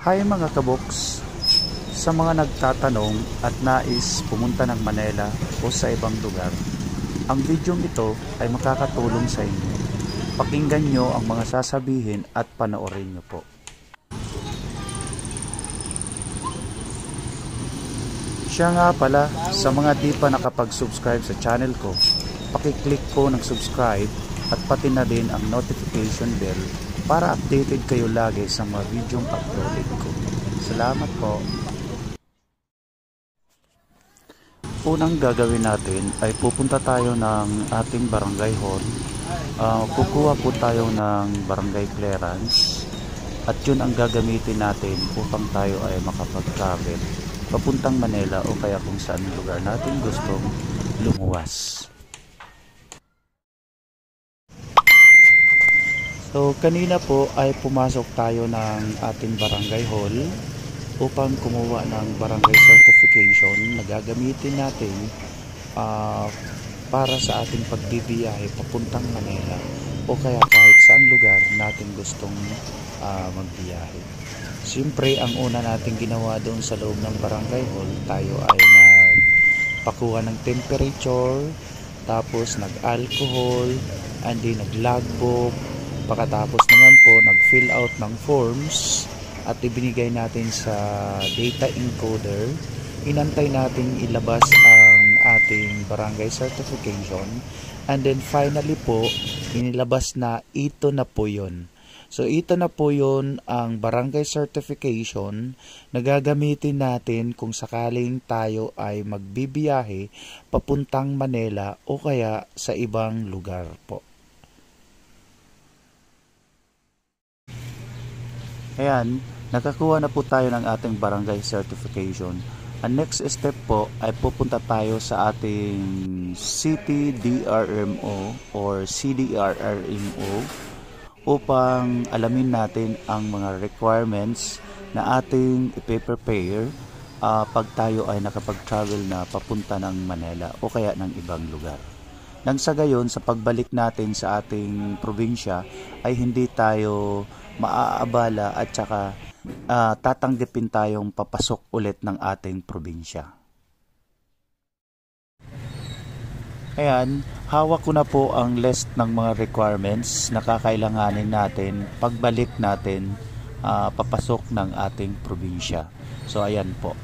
Hi mga kaboks! Sa mga nagtatanong at nais pumunta ng Manila o sa ibang lugar, ang videong ito ay makakatulong sa inyo. Pakinggan nyo ang mga sasabihin at panoorin nyo po. Siya nga pala, sa mga di pa nakapag-subscribe sa channel ko, pakiclick po ng subscribe at pati na din ang notification bell para updated kayo lagi sa mga videong uploaded ko. Salamat po! Unang gagawin natin ay pupunta tayo ng ating barangay hall. Kukuha po tayo ng barangay clearance at yun ang gagamitin natin upang tayo ay makapag-travel papuntang Manila o kaya kung saan lugar natin gustong lumuwas. So kanina po ay pumasok tayo ng ating barangay hall upang kumuha ng barangay certification na gagamitin natin para sa ating pagbibiyahe papuntang Manila o kaya kahit saan lugar natin gustong magbiyahe. Siyempre, ang una natin ginawa doon sa loob ng barangay hall, tayo ay nagpakuha ng temperature, tapos nag-alcohol, and then nag-logbook. Pagkatapos naman po, nag-fill out ng forms at ibinigay natin sa data encoder. Inantay natin ilabas ang ating barangay certification, and then finally po, inilabas na ito na po yun. So ito na po yun ang barangay certification na gagamitin natin kung sakaling tayo ay magbibiyahe papuntang Manila o kaya sa ibang lugar po. Ayan, nakakuha na po tayo ng ating barangay certification. Ang next step po ay pupunta tayo sa ating City DRMO or CDRRMO upang alamin natin ang mga requirements na ating i-prepare pag tayo ay nakapag-travel na papunta ng Manila o kaya ng ibang lugar. Nang sa gayon, sa pagbalik natin sa ating probinsya ay hindi tayo maaabala at saka tatanggapin tayong papasok ulit ng ating probinsya. Ayan, hawak ko na po ang list ng mga requirements na kakailanganin natin pagbalik natin papasok ng ating probinsya. So ayan po.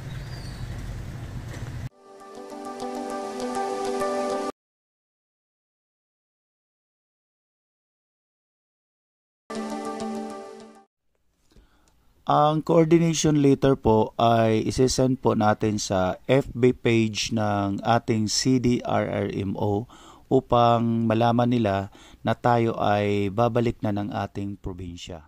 Ang coordination letter po ay isesend po natin sa FB page ng ating CDRRMO upang malaman nila na tayo ay babalik na ng ating probinsya.